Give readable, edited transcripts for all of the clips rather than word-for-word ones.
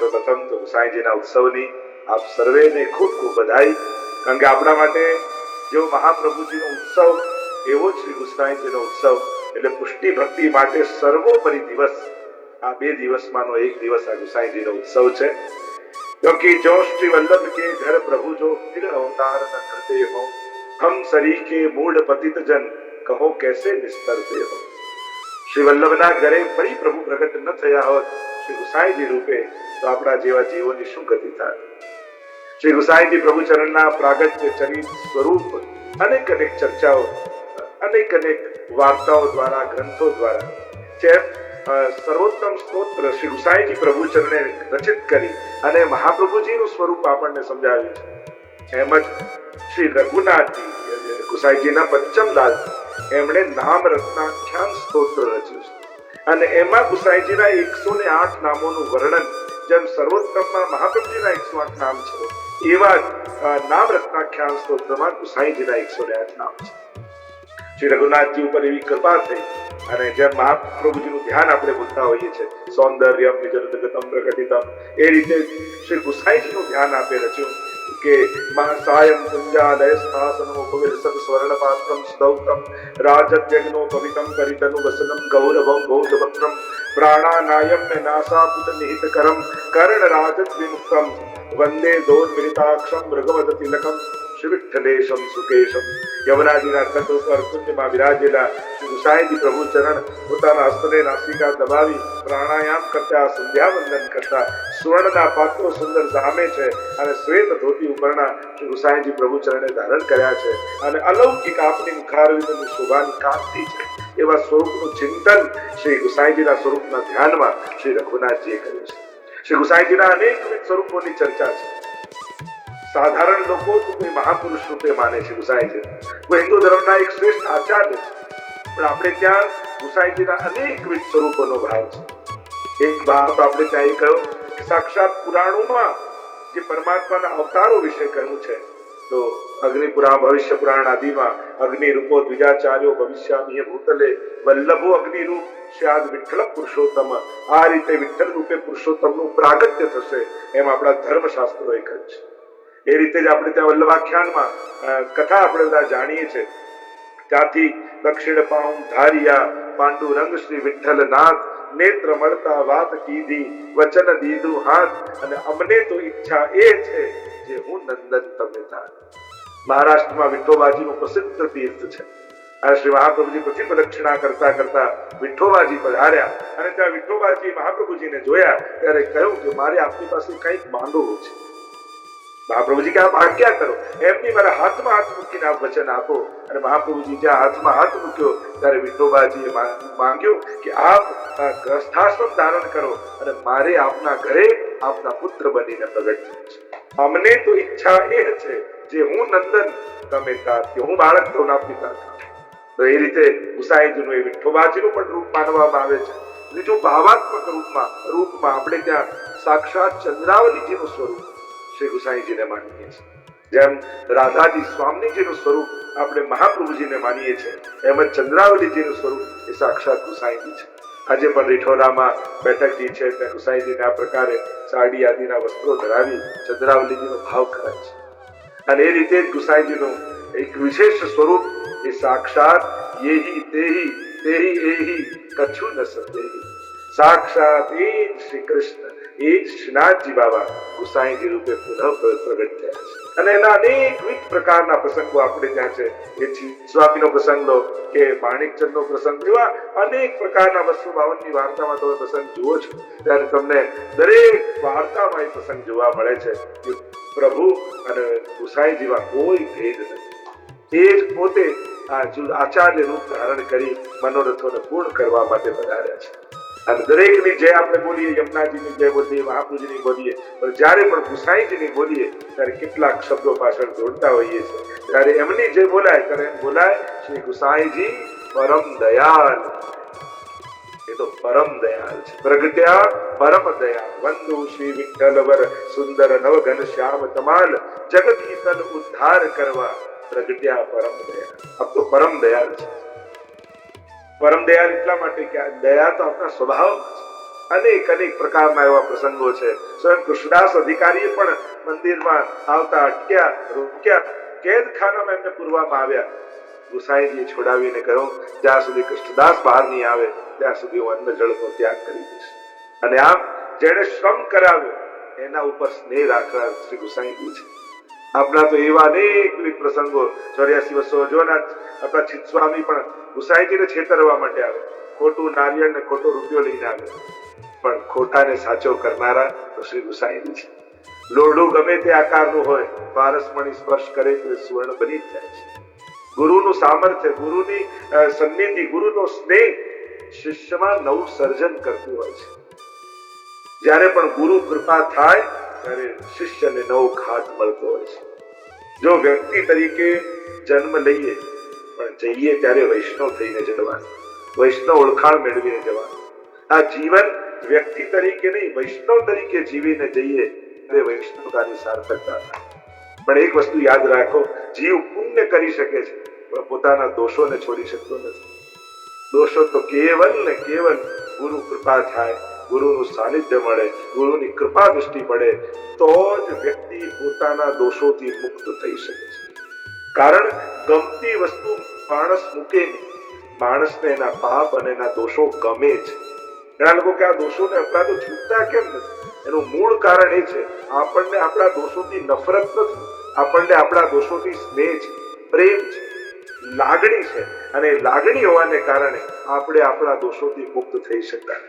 સર્વપ્રથમ તો ગુસાઈજીના ઉત્સવની આપ સર્વેને ખૂબ ખૂબ બધાઈ. કારણ કે આપણા માટે જેવો મહાપ્રભુજીનો ઉત્સવ એવો જ શ્રી ગુસાઈજીનો ઉત્સવ એટલે પુષ્ટિ ભક્તિ માટે સર્વોપરી દિવસ. આ 2 દિવસમાંનો એક દિવસ આ ગુસાઈજીનો ઉત્સવ છે. क्योंकि जो श्री वल्लभ के घर प्रभु जो फिर अवतार न करते हो, हम सरी के मूड पतित जन कहो कैसे निस्तरते हो. श्री वल्लभના ઘરે ફરી પ્રભુ પ્રગટ ન થયા હોત શ્રી ગુસાઈજી રૂપે તો આપણા જેવા જીવોની શું ગતિ થાય. શ્રી ગુસાઈજી પ્રભુ ચરણના પ્રાગટ્ય ચરિત સ્વરૂપ અનેક અનેક ચર્ચાઓ, અનેક અનેક વાર્તાઓ દ્વારા, ગ્રંથો દ્વારા જેમ સર્વોત્તમ સ્તોત્ર શ્રી ગુસાઈજી પ્રભુ ચરણે રચિત કરી અને મહાપ્રભુજીનું સ્વરૂપ આપણને સમજાવ્યું છે. એમ જ શ્રી રઘુનાથજી ગુસાઈજીના પંચમલાલ એમણે નામ રત્નાખ્યાન સ્તોત્ર રચ્યું છે અને એમાં ગુસાઈજીના 108 નામોનું વર્ણન, જેમ સર્વોત્તમમાં મહાપ્રભુજીના 108 નામ છે એવા નામ રત્નાખ્યાન સ્તોત્રમાં ગુસાઈજીના 108 નામ છે. શ્રી રઘુનાથજી ઉપર એવી કૃપા થઈ અને જેમ મહાપ્રભુજીનું ધ્યાન આપણે બોલતા હોઈએ છીએ, સૌંદર્યમ નિજગતમ પ્રકટિતમ, એ રીતે શ્રી ગુસાઈજીનું ધ્યાન આપે રચ્યું કે સાયં પુંજાલય સ્થાસનમોપવિલસત સ્વર્ણપાત્રમ સુદૌતમ રાજત્યગ્નો પવિતમ પરિતનુ વસનમ ગૌરવમ ભૌજવક્ત્રમ પ્રાણાનાયમ નાસાપુત નિહિતકરમ કર્ણરાજત વિમુક્તમ વંદે દોર્મિલિતાક્ષમ મૃગવદ તિલકમ શ્રી વિઠ્ઠલેશમ સુકેશમ. યમુનાજીના તટ ઉપર કુંજમાં બિરાજેલા શ્રી ગુસાઈજી પ્રભુ ચરણ પોતાના હસ્તને નાસિકા દબાવી પ્રાણાયામ કરતા, સંધ્યાવંદન કરતા, સુવર્ણના પાત્રો સુંદર સામે છે અને શ્વેત ધોતી ઉપરના શ્રી ગુસાઈજી પ્રભુ ચરણે ધારણ કર્યા છે અને અલૌકિક આપની મુખારવિંદની શોભાની કાંતિ છે એવા સ્વરૂપનું ચિંતન શ્રી ગુસાઈજીના સ્વરૂપના ધ્યાનમાં શ્રી રઘુનાથજીએ કર્યું છે. શ્રી ગુસાઈજીના અનેકવિધ સ્વરૂપોની ચર્ચા છે. સાધારણ લોકો તો કોઈ મહાપુરુષ રૂપે માને છે ગુસાઈજી, કોઈ હિન્દુ ધર્મના એક શ્રેષ્ઠ આચાર્ય છે, પણ આપણે ત્યાં ગુસાઈજીના અનેકવિધ સ્વરૂપોનો ભાવ છે. એક ભાવ તો આપણે ત્યાં એ કહ્યું કે સાક્ષાત પુરાણોમાં જે પરમાત્માના અવતારો વિશે કહ્યું છે તો અગ્નિ પુરાણ, ભવિષ્ય પુરાણ આદિમાં અગ્નિ રૂપો દ્વિજાચાર્યો ભવિષ્યામીય ભૂતલે વલ્લભો અગ્નિ રૂપ સ્યાદ વિઠ્ઠલ પુરુષોત્તમ. આ રીતે વિઠ્ઠલ રૂપે પુરુષોત્તમનું પ્રાગટ્ય થશે એમ આપણા ધર્મશાસ્ત્રોએ કહ્યું છે. એ રીતે જ આપણે ત્યાં વલ્લભાખ્યાનમાં કથા આપણે બધા જાણીએ છીએ. ત્યાંથી દક્ષિણ પાઉં ધારિયા પાંડુરંગ શ્રી વિઠ્ઠલનાથ નેત્ર મળતા વાત કીધી વચન દીધું હાથ અને અમને તો ઈચ્છા એ છે જે હું નંદન તમે થાય. મહારાષ્ટ્રમાં વિઠ્ઠોબાજીનું પ્રસિદ્ધ તીર્થ છે અને શ્રી મહાપ્રભુજી પ્રતિ પ્રદક્ષિણા કરતા કરતા વિઠ્ઠોબાજી પધાર્યા અને ત્યાં વિઠ્ઠોબાજી મહાપ્રભુજીને જોયા ત્યારે કહ્યું કે મારે આપની પાસે કંઈક માંગવું છે. મહાપ્રભુજી કે આપ આજ્ઞા કરો. એમની મારા હાથમાં હાથ મૂકીને આપ વચન આપો. અને મહાપ્રભુજી જ્યાં હાથમાં હાથ મૂક્યો ત્યારે વિઠ્ઠોબાજીએ માંગ્યું કે આપ ગ્રસ્થાશ્રમ ધારણ કરો અને મારે આપના ઘરે આપના પુત્ર બનીને પ્રગટ થવું છે. અમને તો ઈચ્છા એ છે જે હું નંદન તમે તાત, કે હું બાળક તો ના પિતા થાવ. તો એ રીતે ગુસાઈજીનું એ વિઠ્ઠોબાજીનું પણ રૂપ માનવામાં આવે છે. બીજું ભાવાત્મક રૂપમાં આપણે ત્યાં સાક્ષાત ચંદ્રાવલીજીનું સ્વરૂપ શ્રી ગુસાઈજીને માનીએ છીએ. જેમ રાધાજી સ્વામીજીનું સ્વરૂપ આપણે મહાપ્રભુજીને માનીએ છીએ, એમ જ ચંદ્રાવલીજીનું સ્વરૂપ એ સાક્ષાત ગુસાઈજી છે. આજે પણ રીઠોરામાં બેઠકજી છે ત્યાં ગુસાઈજીને આ પ્રકારે સાડી આદિના વસ્ત્રો ધરાવી ચંદ્રાવલીજીનો ભાવ કરાય છે. અને એ રીતે જ ગુસાઈજીનું એક વિશેષ સ્વરૂપ એ સાક્ષાત યેહી તેહી તેહી એહી કછું ન સદેહી. સાક્ષાત એ શ્રી કૃષ્ણ, એ શ્રીનાથજી બાબા ગુસાઈજી રૂપે પુનઃ પ્રગટ થયા છે. અને એના અનેકવિધ પ્રકારના પ્રસંગો આપણે ત્યાં છે. એ સ્વામીનો પ્રસંગ લો કે માણિકચંદનો પ્રસંગ, એવા અનેક પ્રકારના 252ની વાર્તામાં તમે પ્રસંગ જુઓ છો ત્યારે તમને દરેક વાર્તામાં એ પ્રસંગ જોવા મળે છે કે પ્રભુ અને ગુસાઈજીમાં કોઈ ભેદ નથી. એ જ પોતે આચાર્ય રૂપ ધારણ કરી મનોરથોને પૂર્ણ કરવા માટે પધાર્યા છે. અને દરેકની જય આપણે બોલીએ, યમુનાજીની જય બોલીએ, મહાપ્રભુજીની બોલીએ, પણ જ્યારે પણ ગુસાઈજીની બોલીએ ત્યારે કેટલાક શબ્દો પાછળ જોડતા હોઈએ છીએ. ત્યારે એમની જય બોલાય ત્યારે એમ બોલાય શ્રી ગુસાઈજી પરમ દયાલ. એ તો પરમ દયાલ છે. પ્રગટ્યા પરમ દયાલ. વંદુ શ્રી વિઠ્ઠલવર સુંદર નવઘન શ્યામ તમાલ જગત તન ઉદ્ધાર કરવા પ્રગટ્યા પરમ દયાલ. અબ તો પરમ દયાલ છે. પરમ દયાલ એટલા માટે કે દયા તો આપણા સ્વભાવમાં છે અનેક અનેક પ્રકારના એવા પ્રસંગો છે. સ્વયં કૃષ્ણદાસ અધિકારીએ પણ મંદિરમાં આવતા અટક્યા, રોક્યા, કેદખાનામાં એમને પૂરવામાં આવ્યા. ગુસાઈજીએ છોડાવીને કહ્યું, જ્યાં સુધી કૃષ્ણદાસ બહાર નહીં આવે ત્યાં સુધી હું અન્ન જળનો ત્યાગ કરી દઈશ. અને આમ જેને શ્રમ કરાવ્યો એના ઉપર સ્નેહ રાખનાર શ્રી ગુસાઈજી છે. આપણા તો એવા અનેક પ્રસંગો 84 વર્ષો જોના આપણા ચિત્ત સ્વામી પણ ગુસાઈજીને છેતરવા માટે આવે, ખોટું નારિયેળ ને ખોટો રૂપિયો લઈને આવે, પણ ખોટાને સાચો કરનારા તો શ્રી ગુસાઈજી છે. લોઢું ગમે તે આકારનું હોય, પારસમણી સ્પર્શ કરે તો સુવર્ણ બની જ જાય છે. ગુરુનું સામર્થ્ય, ગુરુની સન્નિધિ, ગુરુનો સ્નેહ શિષ્યમાં નવું સર્જન કરતું હોય છે. જ્યારે પણ ગુરુ કૃપા થાય ત્યારે શિષ્યને નવો ઘાટ મળતો હોય છે. જો વ્યક્તિ તરીકે જન્મ લઈએ પણ જઈએ ત્યારે વૈષ્ણવ થઈને જવાનું, વૈષ્ણવ ઓળખાણ મેળવીને જવાનું. આ જીવન વ્યક્તિ તરીકે નહીં, વૈષ્ણવ તરીકે જીવીને જઈએ ત્યારે વૈષ્ણવતાની સાર્થકતા થાય. પણ એક વસ્તુ યાદ રાખો, જીવ પુણ્ય કરી શકે છે પણ પોતાના દોષોને છોડી શકતો નથી. દોષો તો કેવલ ને કેવલ ગુરુ કૃપા થાય, ગુરુનું સાનિધ્ય મળે, ગુરુની કૃપા દૃષ્ટિ પડે તો જ વ્યક્તિ પોતાના દોષોથી મુક્ત થઈ શકે છે. કારણ ગમતી વસ્તુ માણસ મૂકે નહીં, માણસને એના પાપ અને એના દોષો ગમે છે. ઘણા લોકો કે આ દોષોને અપરાધો છૂટતા કેમ નથી? એનું મૂળ કારણ એ છે, આપણને આપણા દોષોથી નફરત નથી, આપણને આપણા દોષોથી સ્નેહ છે, પ્રેમ છે, લાગણી છે. અને લાગણી હોવાને કારણે આપણે આપણા દોષોથી મુક્ત થઈ શકતા.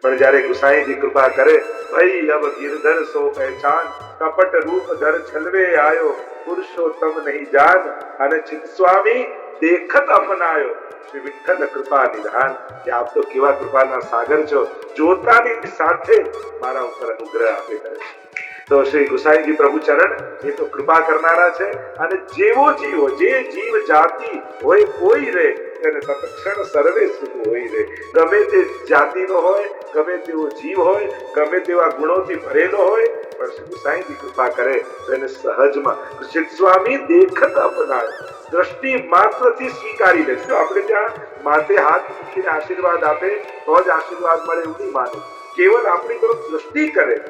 પણ જયારે ગુસાઈજી કૃપા કરે, ભાઈ અબ ગિરધર સો પહેચાન, કપટ રૂપ ધર છલવે આયો, પુરુષોત્તમ નહીં જાન, અને ચિત્ત સ્વામી દેખત અપનાયો, શ્રી વિઠ્ઠલ કૃપા નિધાન. કે આપ તો કેવા કૃપાના સાગર છો, જોતાની સાથે મારા ઉપર અનુગ્રહ આપે કરે છે. તો શ્રી ગુસાઈજી પ્રભુ ચરણ એ તો કૃપા કરનારા છે. અને જેવો જીવો, જે જીવ જાતિ હોય કોઈ રે તેને તત્ક્ષણ સર્વે સુખ હોય રે. ગમે તે જાતિનો હોય, ગમે તેવો જીવ હોય, ગમે તેવા ગુણોથી ભરેલો હોય, પણ શ્રી ગુસાઈજી કૃપા કરે તો એને સહજમાં ચિત્ત સ્વામી દેખત અપનાવે, દ્રષ્ટિ માત્રથી સ્વીકારી લે. જો આપણે ત્યાં માથે હાથ મૂકીને આશીર્વાદ આપે તો જ આશીર્વાદ મળે એવું નહીં માને. કેવલ આપણી તરફ દ્રષ્ટિ કરે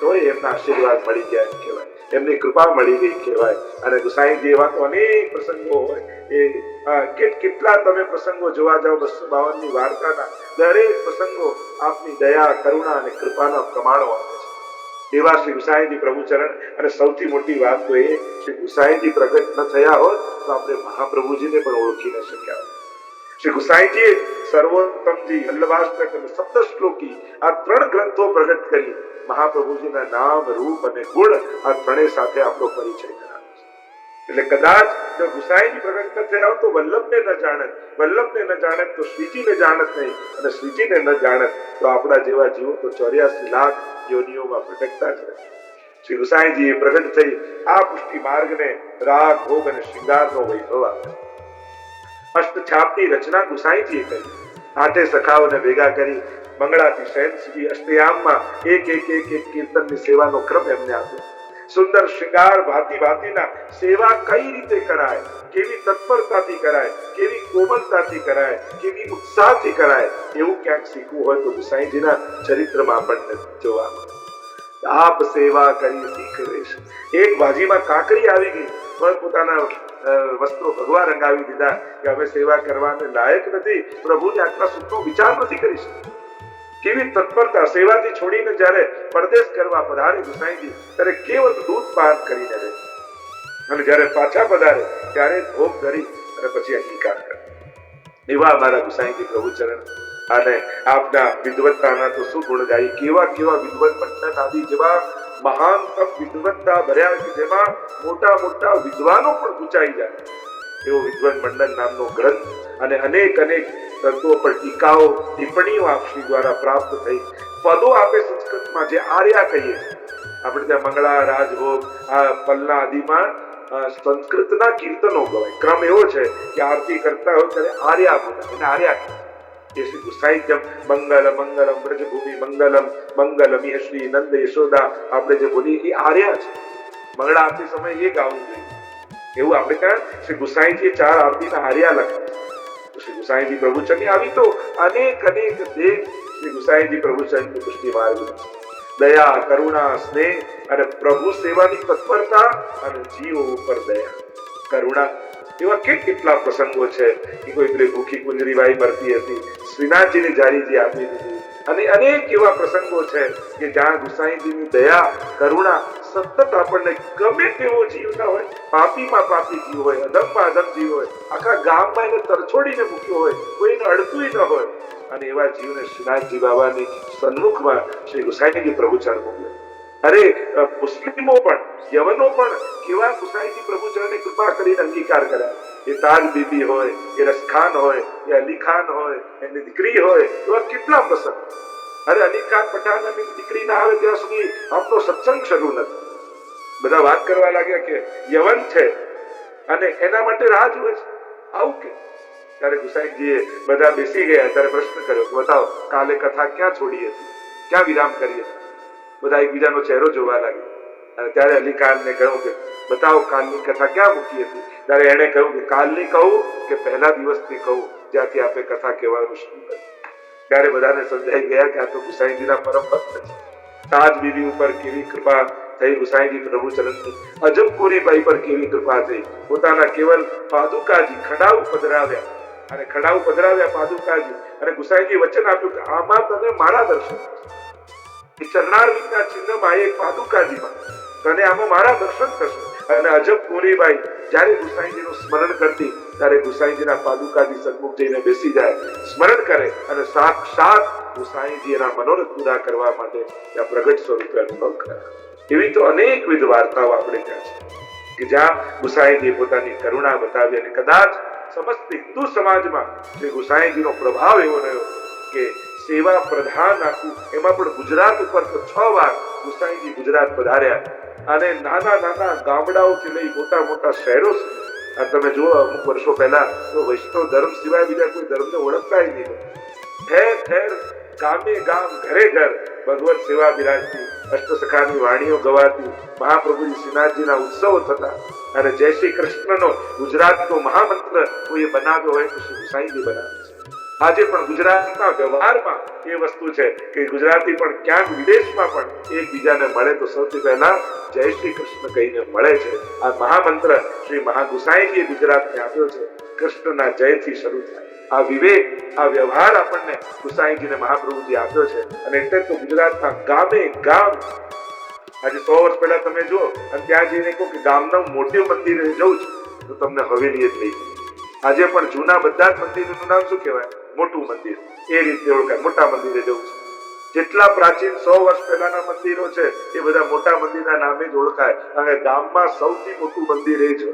તો એમના આશીર્વાદ મળી ગયા એમ કહેવાય, એમની કૃપા મળી ગઈ કહેવાય. અને ગુસાઈજી એવા તો અનેક પ્રસંગો હોય, એ કેટલા તમે પ્રસંગો જોવા જાઓ 252 ની વાર્તાના, દરેક પ્રસંગો આપની દયા, કરુણા અને કૃપાના પ્રમાણો આપે છે. એવા શ્રી ગુસાઈજી પ્રભુ ચરણ. અને સૌથી મોટી વાત તો એ, શ્રી ગુસાઈજી પ્રગટ ન થયા હોત તો આપણે મહાપ્રભુજીને પણ ઓળખી ન શક્યા. શ્રી ગુસાઈજીએ સર્વોત્તમજી, વલ્લભાષ્ટક અને સપ્તશ્લોકી આ 3 ગ્રંથો પ્રગટ કરી. મહાપ્રભુજીના નામ, રૂપ અને ગુણ આ ત્રણેય સાથે આપણો પરિચય કરાવે છે. એટલે કદાચ જો ગુસાઈજી પ્રગટ ન થયા તો વલ્લભને ન જાણત, વલ્લભને ન જાણત તો શ્રીજીને જાણત નહીં, અને શ્રીજીને ન જાણત તો આપણા જેવા જીવો તો 84 લાખ યોનિઓમાં ભટકતા જ રહે. શ્રી ગુસાઈજી પ્રગટ થઈ આ પુષ્ટિ માર્ગને રાગ, ભોગ અને શૃંગારનો વૈભવ આપ્યો. અષ્ટછાપની રચના ગુસાઈજીએ કરી. 8 સખાઓને ભેગા કરી મંગળાથી શયન સુધી અષ્ટયામમાં એક કીર્તનની સેવાનો ક્રમ એમને આપ્યો. સુંદર શૃંગાર, ભાંતિ ભાંતિના સેવા કઈ રીતે કરાય, કેવી તત્પરતાથી કરાય, કેવી કોમલતાથી કરાય, કેવી ઉત્સાહથી કરાય, એવું ક્યાંક શીખવું હોય તો ગુસાઈજીના ચરિત્રમાં આપણને જોવા મળે. આપ સેવા કરી શીખ રેશ. એક બાજીમાં કાકરી આવી ગઈ, પણ પોતાના વસ્ત્રો ભગવા રંગાવી દીધા કે અમે સેવા કરવાને લાયક નથી, પ્રભુને આટલા સુખનો વિચાર નથી કરી શકતા. કેવી તત્પરતા! સેવાથી છોડીને જયારે પરદેશ કરવા પધારે ગુસાઈજી ત્યારે કેવળ દૂધ પાન કરીને રહે, અને જયારે પાછા પધારે ત્યારે ભોગ ધરી અને પછી અંગીકાર કરે. એવા અમારા ગુસાઈજી પ્રભુ ચરણ. અને આપના વિદ્વત્તાના તો શું ગુણ ગાય, કેવા કેવા વિદ્વત મંડન આદિ જેવા મહાન વિદ્વત્તા ભર્યા કે જેમાં મોટા મોટા વિદ્વાનો પણ પૂછાઈ જાય એવો વિદ્વત મંડન નામનો ગ્રંથ. અને અનેક અનેક તત્વો પર ટીકાઓ, ટિપ્પણીઓ આપશ્રી દ્વારા પ્રાપ્ત થઈ. પદો આપે સંસ્કૃતમાં જે આર્યા કહીએ, આપણે ત્યાં મંગળા, રાજભોગ, આ પલ્લા આદિમાં સંસ્કૃતના કીર્તનો ગવાય. ક્રમ એવો છે કે આરતી કરતા હોય ત્યારે આર્યા બોલાય, એને આર્યા કહે. શ્રી ગુસાઈ જેમ મંગલ મંગલમ બ્રજભૂમિ મંગલમ મંગલમ શ્રી નંદ યશોદા આપણે જે બોલીએ એ આર્યા છે. મંગળા આરતી સમયે એ ગાવું જોઈએ. એવું આપણે ત્યાં શ્રી ગુસાઈજી 4 આરતીના આર્યા લખ્યા. શ્રી ગુસાઈજી પ્રભુચરની આવી તો અનેક અનેક દેવ શ્રી ગુસાઈજી પ્રભુચંદ પુષ્ટિ માર્ગ દયા, કરુણા, સ્નેહ અને પ્રભુ સેવાની તત્પરતા અને જીવો ઉપર દયા, કરુણા. એવા કેટલા પ્રસંગો છે કે કોઈ પેલી ભૂખી કુંજરીબાઈ મરતી હતી, શ્રીનાથજીની જારીજી આપી દીધી, અને અનેક એવા પ્રસંગો છે કે જ્યાં ગુસાઈજીની દયા, કરુણા સતત આપણને ગમે તેવો જીવ ના હોય, પાપીમાં પાપી જીવ હોય, અધમમાં અધમ જીવ હોય, આખા ગામમાં એને તરછોડીને મૂક્યો હોય, કોઈને અડતું ન હોય, અને એવા જીવને શ્રીનાથજી બાબાની સન્મુખમાં શ્રી ગુસાઈજી પ્રભુચરણ મોકલે. અરે મુસ્લિમો પણ, યવનો પણ કેવા ગુસાઈજી પ્રભુચરણની કૃપા કરીને અંગીકાર કર્યા. એ તાજ બીબી હોય, એ રસખાન હોય, એ અલી ખાન હોય, એની દીકરી હોય, એવા કેટલા પ્રસંગ. અરે અલી ખાન પઠાણની દીકરી ના આવે ત્યાં સુધી આપણો સત્સંગ શરૂ નથી. બધા વાત કરવા લાગ્યા કે યવન છે અને એના માટે રાહ જુએ છે, આવું કે. ત્યારે ગુસાઈજીએ બધા બેસી ગયા ત્યારે પ્રશ્ન કર્યો, બતાવો કાલે કથા ક્યાં છોડી હતી, ક્યાં વિરામ કરી હતી? બધા એકબીજાનો ચહેરો જોવા લાગ્યા. અને ત્યારે અલી ખાનને કહ્યું કે બતાવો કાલની કથા ક્યાં મૂકી હતી? ત્યારે એને કહ્યું કે કાલની કહું કે પહેલા દિવસની કહું જ્યાંથી આપણે કથા કહેવાનું શરૂ કર્યું? ત્યારે બધાને સમજાઈ ગયા કે આ તો ગુસાઈજીના પરમ ભક્ત છે. તાજ બીબી ઉપર કેવી કૃપા થઈ ગુસાઈજી પ્રભુચરણની, અજમપુરીબાઈ પર કેવી કૃપા થઈ. પોતાના કેવલ પાદુકાજી ખડાઉ પધરાવ્યા, અને ખડાઉ પધરાવ્યા પાદુકાજી, અને ગુસાઈજી વચન આપ્યું કે આમાં તને મારા દર્શન, ચરણારવિંદના ચિહ્નમાં એક પાદુકાજીમાં તને આમાં મારા દર્શન થશે. અને અજમપુરીબાઈ જ્યારે ગુસાઈજીનું સ્મરણ કરતી ત્યારે ગુસાઈજીના પાદુકાજી સન્મુખ જઈને બેસી જાય, સ્મરણ કરે, અને સાક્ષાત ગુસાઈજી એના મનોરથ પૂરા કરવા માટે ત્યાં પ્રગટ સ્વરૂપે અનુભવ કરે. એવી તો અનેકવિધ વાર્તાઓ આપણે ત્યાં છે કે જ્યાં ગુસાઈજીએ પોતાની કરુણા બતાવી, અને કદાચ સમસ્ત હિન્દુ સમાજમાં શ્રી ગુસાઈજીનો પ્રભાવ એવો રહ્યો કે સેવા પ્રધાન આખું, એમાં પણ ગુજરાત ઉપર તો 6 વાર ગુસાઈજી ગુજરાત પધાર્યા, અને નાના નાના ગામડાઓથી લઈ મોટા મોટા શહેરો સુધી. તમે જુઓ અમુક વર્ષો પહેલા તો વૈષ્ણવ ધર્મ સિવાય બીજા કોઈ ધર્મને ઓળખતા નહીં. ઠેર ઠેર, ગામે ગામ, ઘરે ઘર ભગવત સેવા બિરાજતી, અષ્ટસખાની વાણીઓ ગવાતી, મહાપ્રભુજી શ્રીનાથજીના ઉત્સવો થતા, અને જય શ્રી કૃષ્ણનો ગુજરાતનો મહામંત્ર કોઈ બનાવ્યો હોય તો શ્રી ગુસાઈજી બનાવે છે. આજે પણ ગુજરાતના વ્યવહારમાં એ વસ્તુ છે કે ગુજરાતી પણ ક્યાંક વિદેશમાં પણ એકબીજાને મળે તો સૌથી પહેલા જય શ્રી કૃષ્ણ કહીને મળે છે. આ મહામંત્ર શ્રી મહાગુસાઈજીએ ગુજરાતને આપ્યો છે. કૃષ્ણના જયથી શરૂ થાય આ વિવેક, આ વ્યવહાર આપણને ગુસાઈજીને મહાપ્રભુજી આપ્યો છે. અને એટલે તો ગુજરાતના ગામે ગામ, આજે 100 વર્ષ પહેલા તમે જુઓ અને ત્યાં જઈને કહો કે ગામના મોટું મંદિરે જવું છું તો તમને હવેલી જ નહીં. આજે પણ જૂના બધા જ મંદિરોનું નામ શું કહેવાય? મોટું મંદિર. એ રીતે ઓળખાય, મોટા મંદિરે જવું છે. જેટલા પ્રાચીન 100 વર્ષ પહેલાના મંદિરો છે એ બધા મોટા મંદિરના નામે જ ઓળખાય, અને ગામમાં સૌથી મોટું મંદિર એ છે.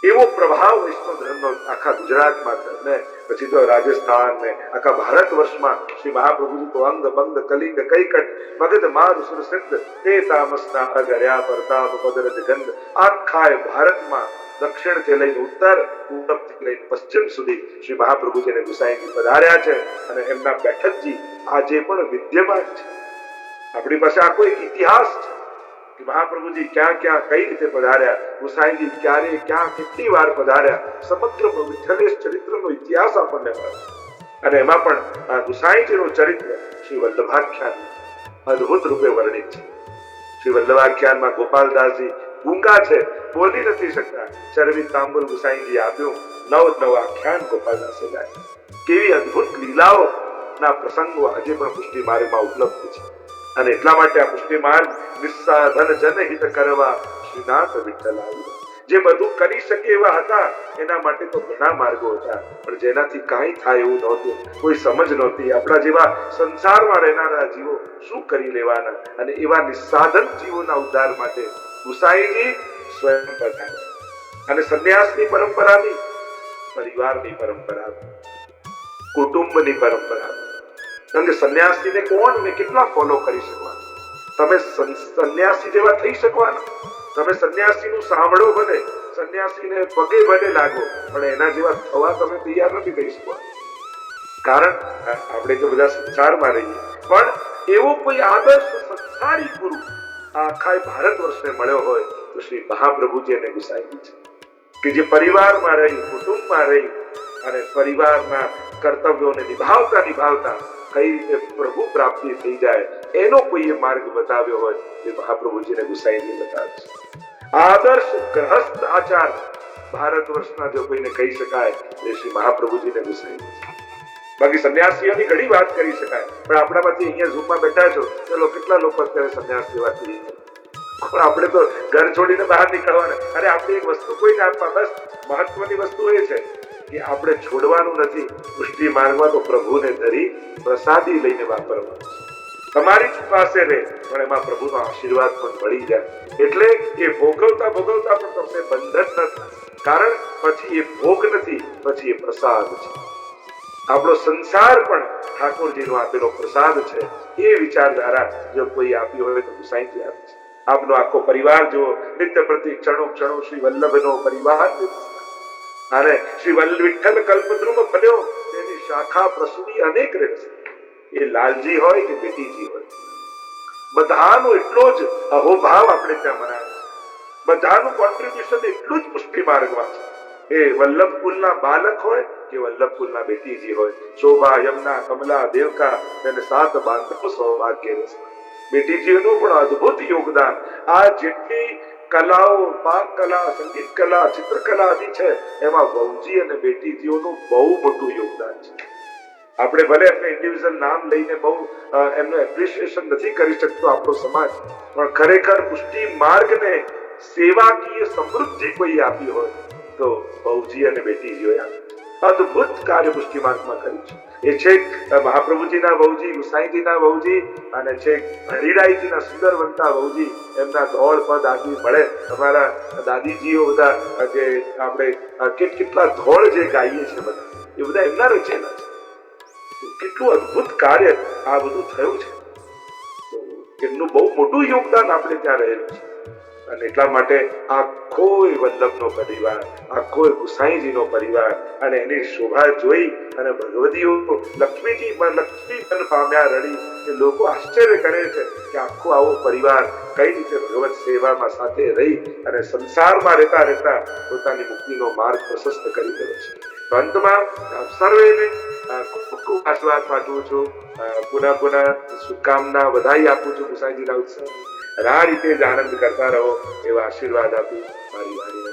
એવો પ્રભાવ વૈષ્ણવ ધર્મનો આખા ગુજરાતમાં છે ને પછી તો રાજસ્થાન ને આખા ભારત વર્ષમાં શ્રી મહાપ્રભુજી તો અંગ બંગ કલિંગ કૈકટ મગધ મારુ સુરસિદ્ધ તે તામસના અગર્યા પ્રતાપ પદરજ ગંધ. આખા ભારતમાં દક્ષિણથી લઈને ઉત્તર, પૂર્વથી લઈને પશ્ચિમ સુધી શ્રી મહાપ્રભુજીને ગુસાઈજી પધાર્યા છે, અને એમના બેઠકજી આજે પણ વિદ્યમાન છે. આપણી પાસે આખો એક ઇતિહાસ છે કે મહાપ્રભુજી ક્યાં ક્યાં કઈ રીતે પધાર્યા, ગુસાઈજી ક્યારે ક્યાં કેટલી વાર પધાર્યા. સમગ્ર વિઠ્ઠલેશ ચરિત્રનો ઇતિહાસ આપણને મળે, અને એમાં પણ ગુસાઈજીનું ચરિત્ર શ્રી વલ્લભાખ્યાન અદભુત રૂપે વર્ણિત છે. શ્રી વલ્લભાખ્યાનમાં ગોપાલદાસજી ગૂંગા છે, બોલી નથી શકતા. ચરવી તાંબુલ ગુસાઈજી આપ્યું, નવ આખ્યાન ગોપાલદાસે ગાય. કેવી અદભુત લીલાઓ ના પ્રસંગો આજે પણ પુષ્ટિ માર્ગમાં ઉપલબ્ધ છે. અને એટલા માટે આ પુષ્ટિ માર્ગ નિસ્સાધન જનહિત કરવા શ્રીનાથ વિઠ્ઠલ આવ્યા. જે બધું કરી શકે એવા હતા એના માટે તો ઘણા માર્ગો હતા, પણ જેનાથી કાંઈ થાય એવું નહોતું, કોઈ સમજ નહોતી. આપણા જેવા સંસારમાં રહેનારા જીવો શું કરી લેવાના, અને એવા નિસ્સાધન જીવોના ઉદ્ધાર માટે ગુસાઈજી સ્વયં પધાર્યા. અને સંન્યાસની પરંપરાની, પરિવારની પરંપરા, કુટુંબની પરંપરા. કારણ કે સંન્યાસીને કોણ ને કેટલા ફોલો કરી શકવાના? તમે સંન્યાસી જેવા થઈ શકવાના? તમે સંન્યાસીનું સાંભળો ભલે, સંન્યાસીને પગે ભલે લાગો, પણ એના જેવા થવા તમે તૈયાર નથી થઈ શકવાના. કારણ આપણે તો બધા સંસારમાં રહીએ, પણ એવો કોઈ આદર્શ સંસારી ગુરુ આખા ભારત વર્ષને મળ્યો હોય તો શ્રી મહાપ્રભુજી અને ગુસાઈજી છે, કે જે પરિવારમાં રહી, કુટુંબમાં રહી અને પરિવારના કર્તવ્યોને નિભાવતા નિભાવતા કઈ રીતે પ્રભુ પ્રાપ્તિ થઈ જાય એનો કોઈએ માર્ગ બતાવ્યો હોય તે મહાપ્રભુજીને ગુસાઈજી બતાવે છે। આદર્શ ગ્રહસ્થ આચાર ભારત વર્ષના જો કોઈને કહી શકાય તે શ્રી મહાપ્રભુજીને ગુસાઈજી છે। બાકી સંન્યાસીઓની ઘણી વાત કરી શકાય, પણ આપણામાંથી અહીંયા ઝૂમમાં બેઠા છો ચલો કેટલા લોકો અત્યારે સંન્યાસ લેવા થઈ પણ આપણે તો ઘર છોડીને બહાર નીકળવાના। અરે આપણે એક વસ્તુ કોઈને આપવા, બસ મહત્વની વસ્તુ એ છે કે આપણે છોડવાનું નથી, પુષ્ટિ માર્ગમાં તો પ્રભુને ધરી પ્રસાદી લઈને વાપરવાનું છે। તમારી જ પાસે રહે પણ એમાં પ્રભુનો આશીર્વાદ પણ મળી જાય, એટલે એ ભોગવતા ભોગવતા પણ તમને બંધન ન થાય, કારણ પછી એ ભોગ નથી, પછી એ પ્રસાદ છે। આપણો સંસાર પણ ઠાકોરજીનો આપેલો પ્રસાદ છે। એ વિચારધારા જો કોઈ આપી હોય તો ગુસાઈજી આપે છે। આપનો આખો પરિવાર જો નિત્ય પ્રતિ ક્ષણો ક્ષણો શ્રી વલ્લભનો પરિવાર અને શ્રી વિઠ્ઠલ કલ્પદ્રુમ ફલ્યો તેની શાખા પ્રસૂની અનેક રહેશે। એ લાલજી હોય કે બેટીજી હોય, બધાનો એટલો જ અહોભાવ આપણે ત્યાં મનાય છે, બધાનું કોન્ટ્રીબ્યુશન એટલું જ પુષ્ટિ માર્ગમાં છે। એ વલ્લભ કુલના બાલક હોય કે વલ્લભ કુલના બેટીજી હોય, શોભા યમુના કમલા દેવકા તેને સાત બાંધવ સૌભાગ્ય રસ। બેટીજીઓનું પણ અદ્ભુત યોગદાન, આ જેટલી કલાઓ, પાક કલા, સંગીત કલા, ચિત્રકલા આદિ છે એમાં વહુજી અને બેટીજીઓનું બહુ મોટું યોગદાન છે। આપણે ભલે આપણે ઇન્ડિવિજ્યુઅલ નામ લઈને બહુ એમનું એપ્રિશિએશન નથી કરી શકતો આપણો સમાજ, પણ ખરેખર પુષ્ટિ માર્ગને સેવાકીય સમૃદ્ધિ કોઈ આપી હોય તો વહુજી અને બેટીજીઓએ આપી છે। અદ્ભુત કાર્ય પુષ્ટિ માર્ગમાં કર્યું છે। એ છેક મહાપ્રભુજીના વહુજી, ગુસાઈજીના વહુજી અને છેક હરિરાયજીના સુંદરવંતા વહુજી, એમના ધોળ પદ આદિ મળે। અમારા દાદીજીઓ બધા જે આપણે કેટલા ધોળ જે ગાઈએ છીએ બધા, એ બધા એમના રચેલા છે। કેટલું અદ્ભુત કાર્ય આ બધું થયું છે, એમનું બહુ મોટું યોગદાન આપણે ત્યાં રહેલું છે। અને એટલા માટે આખો વલ્લભનો પરિવાર, આખો ગુસાઈજીનો પરિવાર અને એની શોભા જોઈ અને ભગવતીઓ લક્ષ્મી મન પામ્યા રડી, કે લોકો આશ્ચર્ય કરે છે કે આખો આવો પરિવાર કઈ રીતે ભગવત સેવામાં સાથે રહી અને સંસારમાં રહેતા રહેતા પોતાની મુક્તિનો માર્ગ પ્રશસ્ત કરી રહ્યો છે। અંતમાં આપ સર્વેને ખૂબ ખૂબ આશીર્વાદ પાઠવું છું, પુનઃ શુભકામના વધાઈ આપું છું ગુસાઈજીના ઉત્સવ। આ રીતે જ આનંદ કરતા રહો એવા આશીર્વાદ આપી મારી વાણીને